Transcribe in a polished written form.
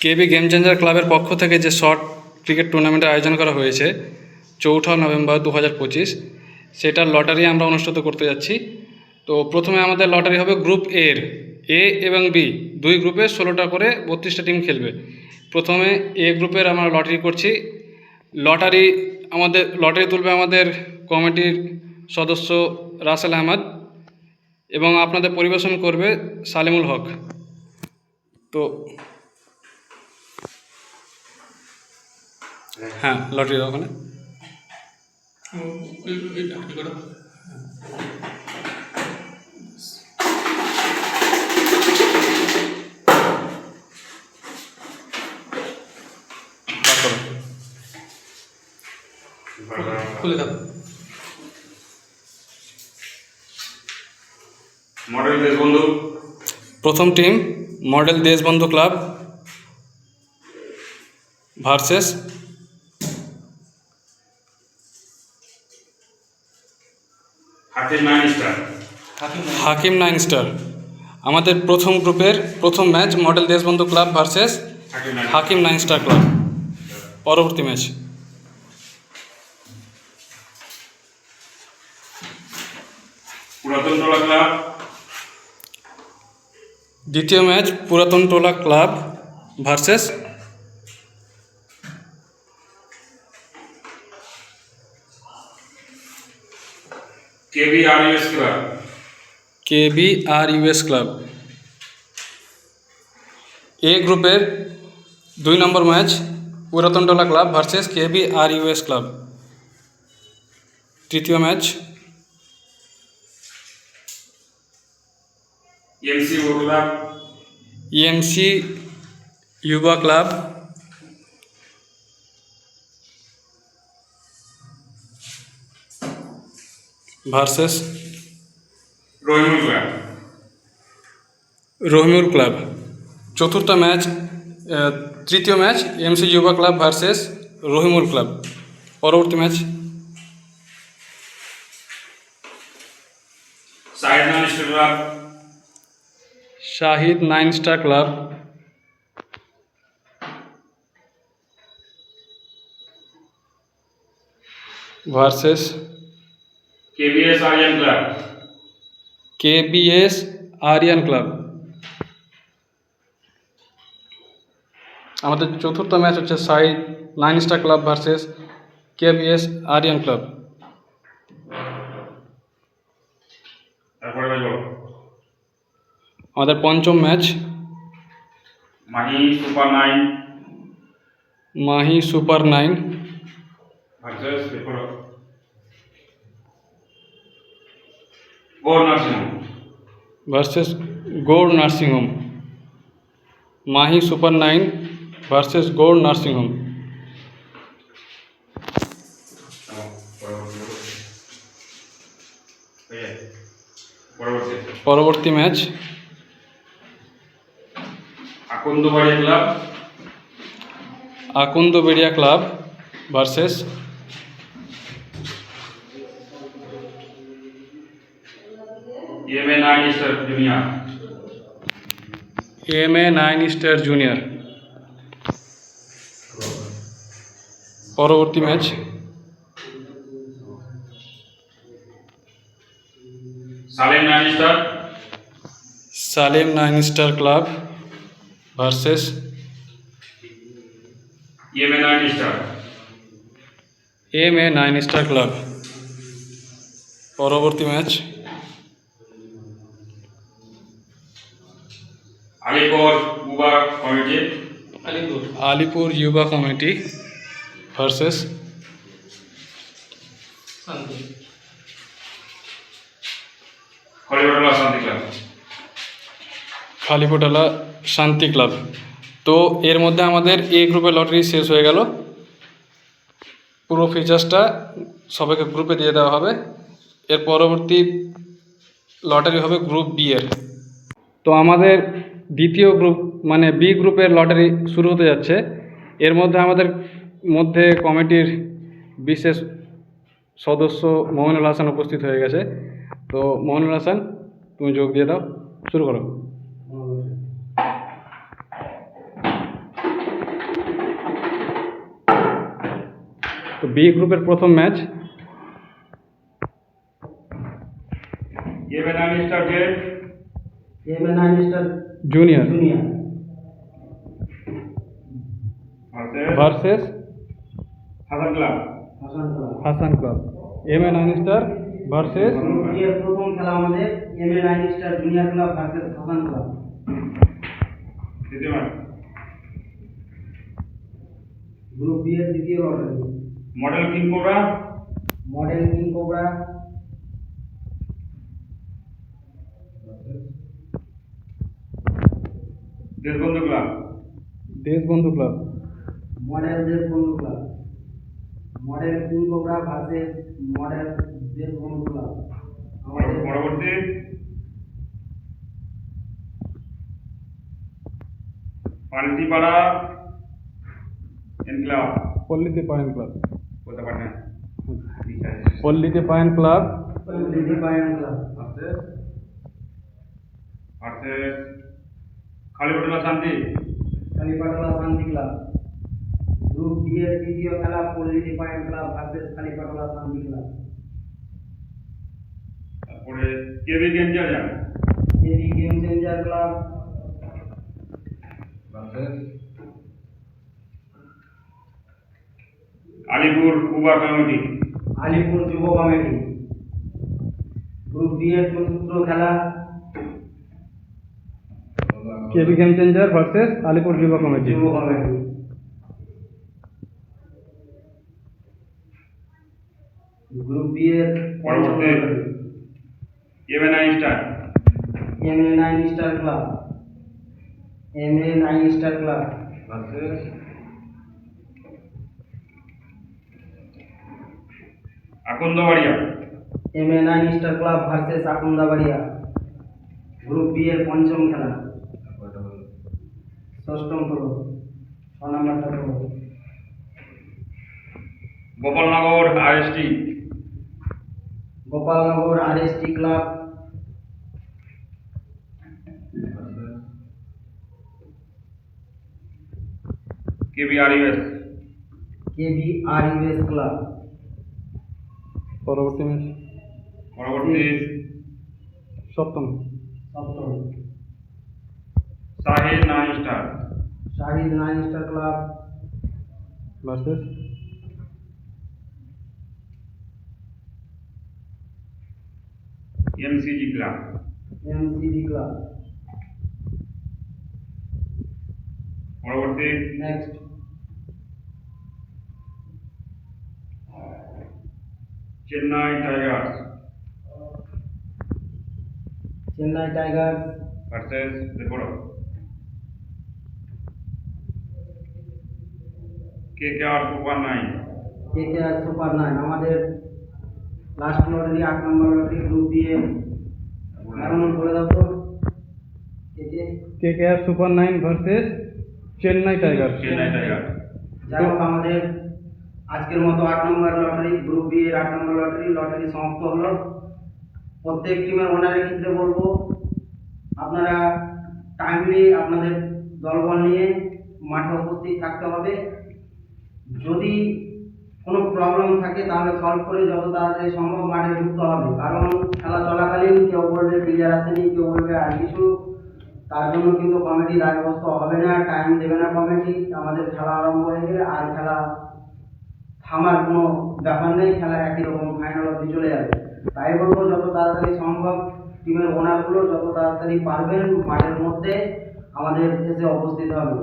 কেবি game changer ক্লাবের পক্ষ থেকে যে শর্ট ক্রিকেট টুর্নামেন্টের আয়োজন করা হয়েছে 4ঠা নভেম্বর 2025, সেটার লটারি আমরা অনুষ্ঠিত করতে যাচ্ছি। তো প্রথমে আমাদের লটারি হবে গ্রুপ এর, এ এবং বি দুই গ্রুপে 16টা করে 32টা টিম খেলবে। প্রথমে এ গ্রুপের আমরা লটারি করছি। লটারি তুলবে আমাদের কমিটির সদস্য রাসেল আহমদ এবং আপনাদের পরিবেশন করবে সালিমুল হক। তো হ্যাঁ, লটারি ওখানে খুলে দাও। মডেল দেশবন্ধু, প্রথম team model Deshbandhu club versus Hakim 9 star. আমাদের প্রথম গ্রুপের প্রথম match model Deshbandhu club versus Hakim 9 star club. পরবর্তী ম্যাচ পুরাতন টোলা ক্লাব, দ্বিতীয় match Puratan Tola club versus KBRUS club. KBRUS club. A গ্রুপের 2 নম্বর match Puratan Tola club versus KBRUS club. তৃতীয় match EMC Yuva club versus Rahimul club. চতুর্থ ম্যাচ তৃতীয় match EMC Yuva club versus Rahimul club. পরবর্তী match Shahid 9 star club versus KBS Aryan club. আমাদের চতুর্থ match হচ্ছে Shahid 9 star club versus KBS Aryan club. আমাদের পঞ্চম match Mahi super 9 versus Gaur nursing home. Mahi super 9 versus Gaur nursing home. পরবর্তী match Akandaberia club versus MA 9 star junior. পরবর্তী match Salem 9 star club versus MA 9 star club. পরবর্তী match Alipur Yuva committee versus খালিফুটালা শান্তি club. তো এর মধ্যে আমাদের এ গ্রুপের লটারি শেষ হয়ে গেল। পুরো ফিচার্সটা সবাইকে গ্রুপে দিয়ে দেওয়া হবে। এর পরবর্তী লটারি হবে গ্রুপ বি এর। তো আমাদের দ্বিতীয় গ্রুপ মানে বি গ্রুপের লটারি শুরু হতে যাচ্ছে। এর মধ্যে আমাদের কমিটির বিশেষ সদস্য মমিনুল হাসান উপস্থিত হয়ে গেছে। তো মমিনুল হাসান, তুমি যোগ দিয়ে দাও, শুরু করো। তো বি গ্রুপের প্রথম ম্যাচ MN9 স্টার জেড MN9 star junior junior versus Hasan club. Hasan club. Hasan club. MN9 star versus group B এর প্রথম খেলা আমাদের MN9 star junior club versus Hasan club. দ্বিতীয় ম্যাচ গ্রুপ বি এর দ্বিতীয় lottery model king cobra model king cobra Deshbandhu club. Deshbandhu club. Model Deshbandhu club. Model king cobra versus model Deshbandhu club. আমাদের পরবর্তী পাল্টিপাড়া এন ক্লাব। পল্লীতে পায়ন ক্লাব। বলতে পারেন না পল্লীতে পায়ন ক্লাব দিদি পায়ন ক্লাব। ভার্সেস খালিপটলা শান্তি। কালীপাটলা শান্তি ক্লাব। গ্রুপ বি এর তৃতীয় খেলা পল্লী পায়ন ক্লাব ভার্সেস কালীপাটলা শান্তি ক্লাব। তারপরে KB game changer KB game changer club Alipur কুবা committee. Alipur Yuba committee. Group B এর চতুর্থ খেলা KB game changer versus Alipur Yuba committee. Yuba committee. Group B এর পরবর্তী MN9 star MN9 star club. MN9 star club versus Akandabaria. MN9 star club versus Akandabaria. Group B এর পঞ্চম খেলা ষষ্ঠম হলো 6 নম্বরটা হলো Gopalnagar RST Gopalnagar RST club KBRUS। KBRUS club. পরবর্তী ম্যাচ পরবর্তী সপ্তম সপ্তম Shahid 9 star Shahid 9 star club versus MCG club. MCG club. পরবর্তী next Chennai Tigers Chennai Tigers versus দেখো KKR সুপার 9। KKR সুপার 9 আমাদের last lottery 8 number lottery group দিয়ে এখন বলে দাও তো KKR super 9 versus Chennai tiger. Chennai tiger. যাই হোক আমাদের আজকের মতো 8 নম্বর লটারি গ্রুপ বি এর 8 নম্বর লটারি সমাপ্ত হলো। প্রত্যেক টিমের ওনারের ক্ষেত্রে বলবো আপনারা টাইমলি আপনাদের দলবল নিয়ে মাঠে উপস্থিত থাকতে হবে। যদি কোনো প্রবলেম থাকে তাহলে সলভ করে যত তাড়াতাড়ি সম্ভব মাঠে ঢুকতে হবে, কারণ খেলা চলাকালীন কেউ বলবে প্লেয়ার আসেনি, কেউ বলবে আর কিছু, তার জন্য কিন্তু কমিটি দায়বদ্ধ হবে না, টাইম দেবে না কমিটি। আমাদের খেলা আরম্ভ হয়ে গেলে আর খেলা থামার কোনো ব্যাপার নেই, খেলা একই রকম ফাইনাল অবধি চলে যাবে। তাই বলবো যত তাড়াতাড়ি সম্ভব টিমের ওনারগুলো যত তাড়াতাড়ি পারবেন মাঠের মধ্যে আমাদের এসে উপস্থিত হবে।